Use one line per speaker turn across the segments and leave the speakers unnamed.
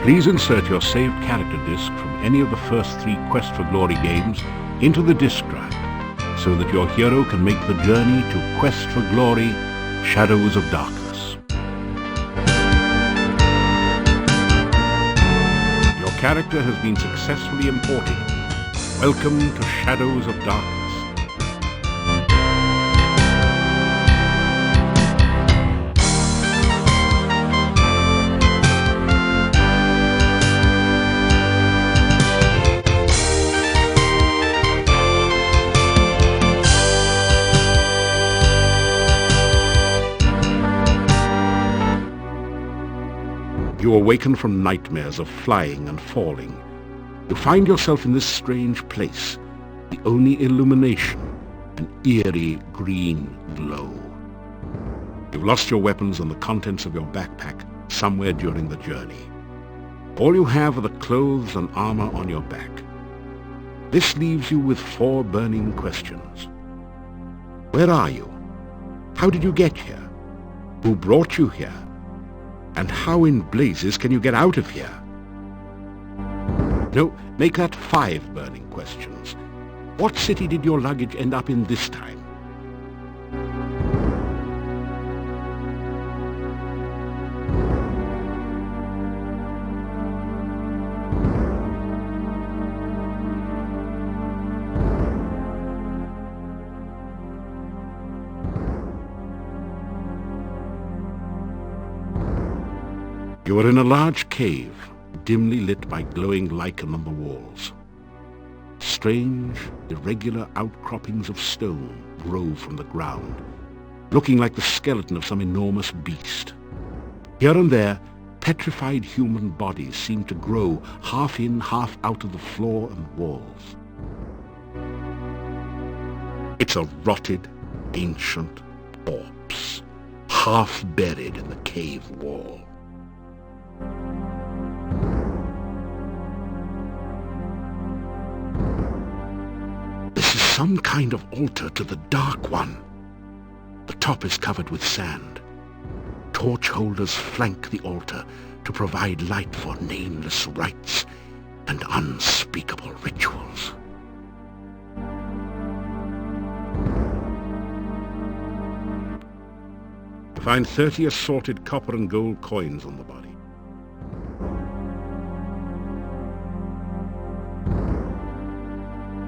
Please insert your saved character disc from any of the first 3 Quest for Glory games into the disk drive, so that your hero can make the journey to Quest for Glory, Shadows of Darkness. Your character has been successfully imported. Welcome to Shadows of Darkness. You awaken from nightmares of flying and falling. You find yourself in this strange place, the only illumination, an eerie green glow. You've lost your weapons and the contents of your backpack somewhere during the journey. All you have are the clothes and armor on your back. This leaves you with 4 burning questions. Where are you? How did you get here? Who brought you here? And how in blazes can you get out of here? No, make that 5 burning questions. What city did your luggage end up in this time? You are in a large cave, dimly lit by glowing lichen on the walls. Strange, irregular outcroppings of stone grow from the ground, looking like the skeleton of some enormous beast. Here and there, petrified human bodies seem to grow half in, half out of the floor and walls. It's a rotted, ancient corpse, half buried in the cave wall. Some kind of altar to the Dark One. The top is covered with sand. Torch holders flank the altar to provide light for nameless rites and unspeakable rituals. You find 30 assorted copper and gold coins on the body.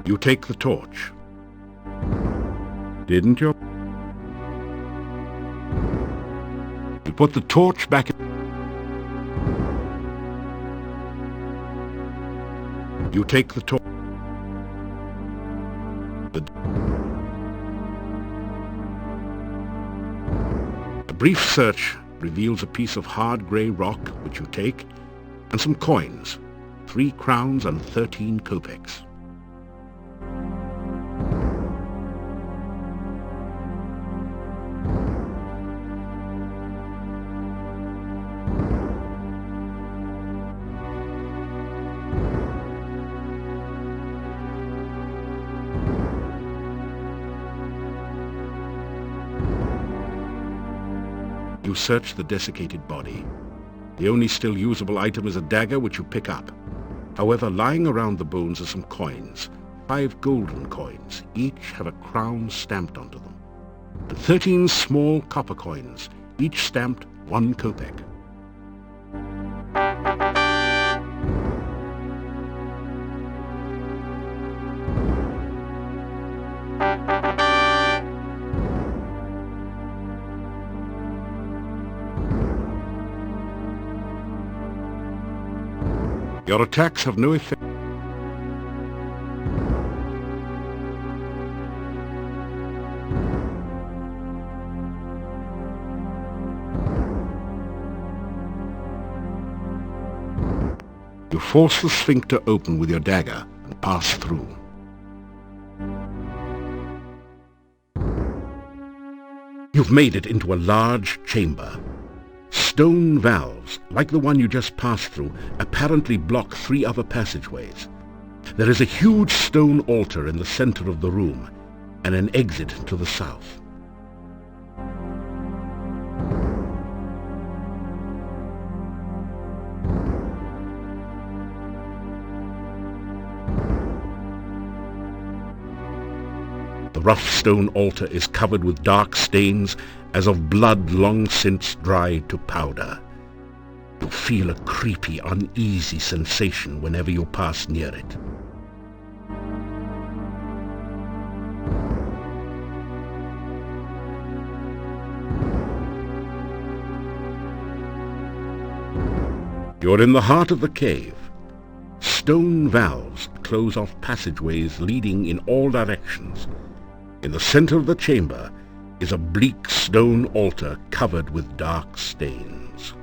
You take the torch. Didn't you? You put the torch back in. You take the torch. A brief search reveals a piece of hard grey rock, which you take, and some coins, 3 crowns and 13 kopecks. You search the desiccated body. The only still usable item is a dagger, which you pick up. However, lying around the bones are some coins, 5 golden coins. Each have a crown stamped onto them, and 13 small copper coins, each stamped 1 kopeck. Your attacks have no effect. You force the sphincter open with your dagger and pass through. You've made it into a large chamber. Stone valves, like the one you just passed through, apparently block 3 other passageways. There is a huge stone altar in the center of the room, and an exit to the south. rough stone altar is covered with dark stains as of blood long since dried to powder. You feel a creepy, uneasy sensation whenever you pass near it. You're in the heart of the cave. Stone valves close off passageways leading in all directions. In the center of the chamber is a bleak stone altar covered with dark stains.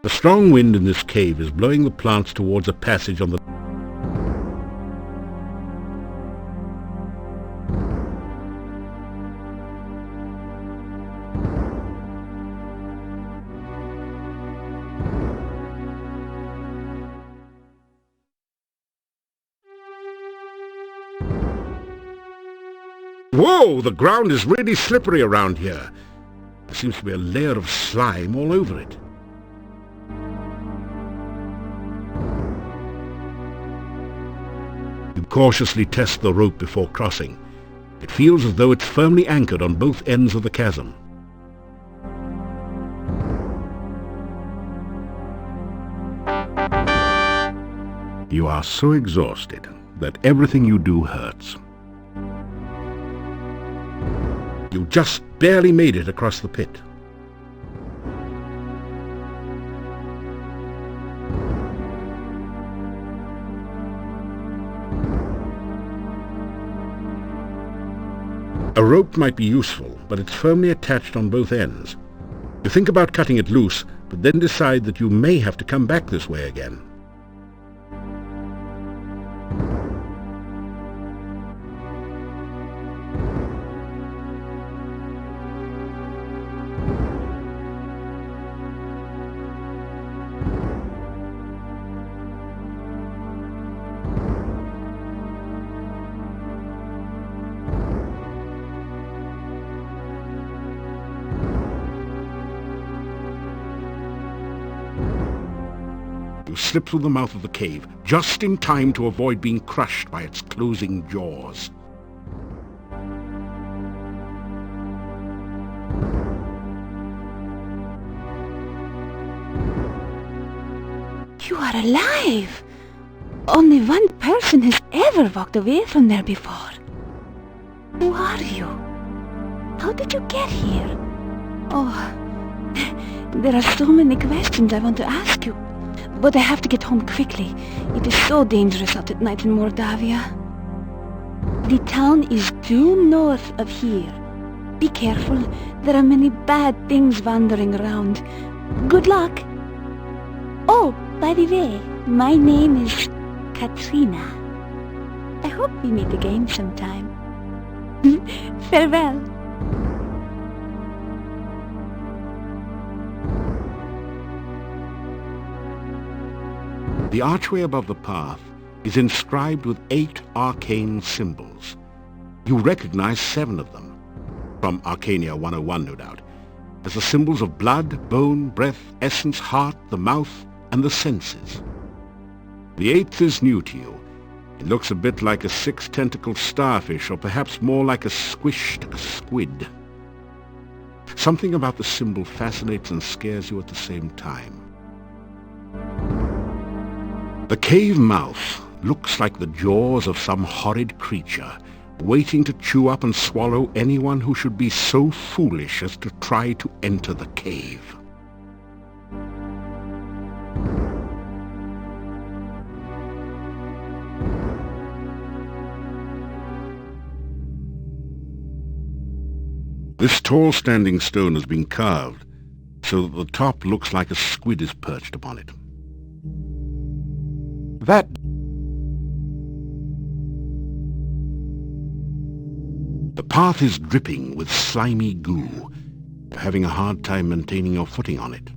The strong wind in this cave is blowing the plants towards a passage on the Whoa! The ground is really slippery around here. There seems to be a layer of slime all over it. You cautiously test the rope before crossing. It feels as though it's firmly anchored on both ends of the chasm. You are so exhausted that everything you do hurts. You just barely made it across the pit. A rope might be useful, but it's firmly attached on both ends. You think about cutting it loose, but then decide that you may have to come back this way again. You slip through the mouth of the cave, just in time to avoid being crushed by its closing jaws.
You are alive! Only one person has ever walked away from there before. Who are you? How did you get here? Oh, there are so many questions I want to ask you. But I have to get home quickly. It is so dangerous out at night in Mordavia. The town is due north of here. Be careful. There are many bad things wandering around. Good luck. Oh, by the way, my name is Katrina. I hope we meet again sometime. Farewell.
The archway above the path is inscribed with 8 arcane symbols. You recognize 7 of them, from Arcania 101 no doubt, as the symbols of blood, bone, breath, essence, heart, the mouth, and the senses. The 8th is new to you. It looks a bit like a 6-tentacled starfish, or perhaps more like a squished squid. Something about the symbol fascinates and scares you at the same time. The cave mouth looks like the jaws of some horrid creature, waiting to chew up and swallow anyone who should be so foolish as to try to enter the cave. This tall standing stone has been carved so that the top looks like a squid is perched upon it. The path is dripping with slimy goo. You're having a hard time maintaining your footing on it.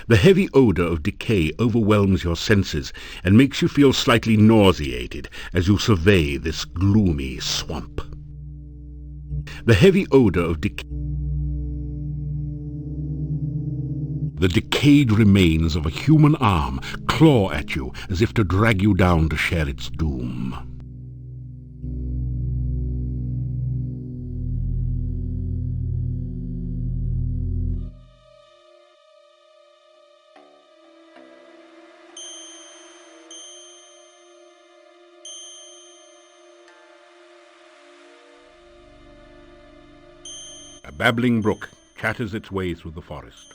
The heavy odor of decay overwhelms your senses and makes you feel slightly nauseated as you survey this gloomy swamp. The heavy odor of decay. The decayed remains of a human arm claw at you as if to drag you down to share its doom. A babbling brook chatters its way through the forest.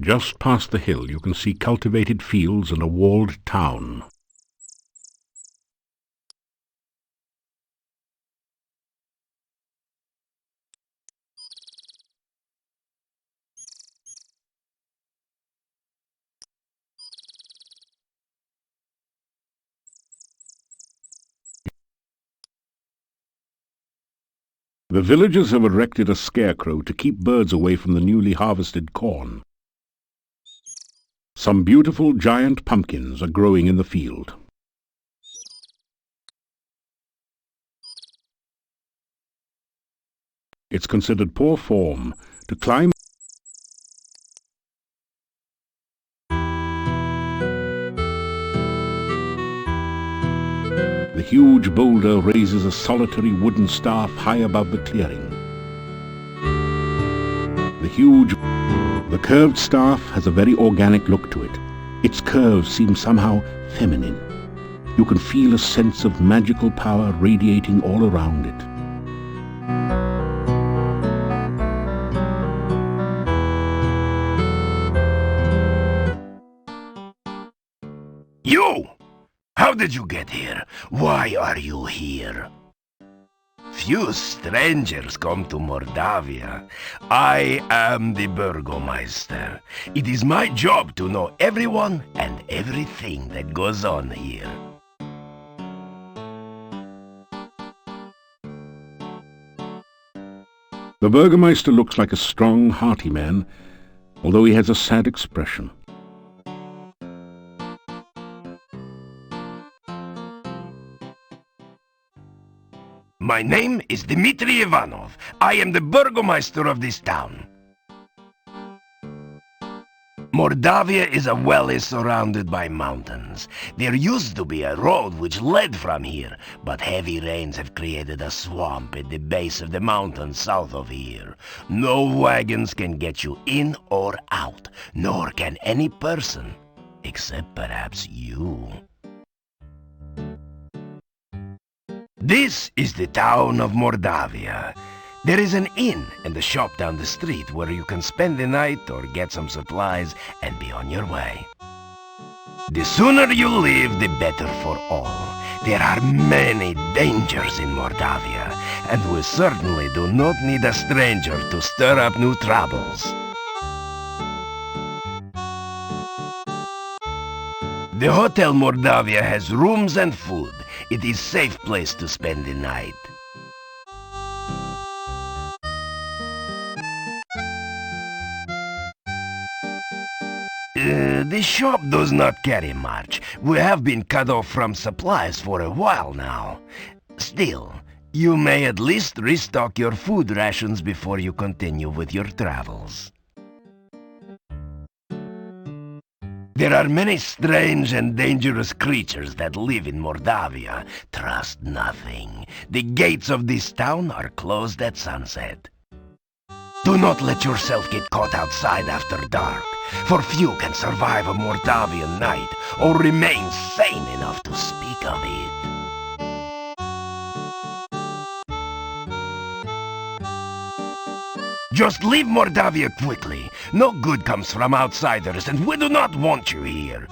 Just past the hill you can see cultivated fields and a walled town. The villagers have erected a scarecrow to keep birds away from the newly harvested corn. Some beautiful giant pumpkins are growing in the field. It's considered poor form to climb. The huge boulder raises a solitary wooden staff high above the clearing. The curved staff has a very organic look to it. Its curves seem somehow feminine. You can feel a sense of magical power radiating all around it.
You! How did you get here? Why are you here? Few strangers come to Mordavia. I am the Burgomeister. It is my job to know everyone and everything that goes on here.
The Burgomeister looks like a strong, hearty man, although he has a sad expression.
My name is Dmitry Ivanov. I am the Burgomeister of this town. Mordavia is a valley surrounded by mountains. There used to be a road which led from here, but heavy rains have created a swamp at the base of the mountain south of here. No wagons can get you in or out, nor can any person, except perhaps you. This is the town of Mordavia. There is an inn and a shop down the street where you can spend the night or get some supplies and be on your way. The sooner you leave, the better for all. There are many dangers in Mordavia, and we certainly do not need a stranger to stir up new troubles. The Hotel Mordavia has rooms and food. It is a safe place to spend the night. The shop does not carry much. We have been cut off from supplies for a while now. Still, you may at least restock your food rations before you continue with your travels. There are many strange and dangerous creatures that live in Mordavia. Trust nothing. The gates of this town are closed at sunset. Do not let yourself get caught outside after dark, for few can survive a Mordavian night or remain sane enough to speak of it. Just leave Mordavia quickly. No good comes from outsiders, and we do not want you here.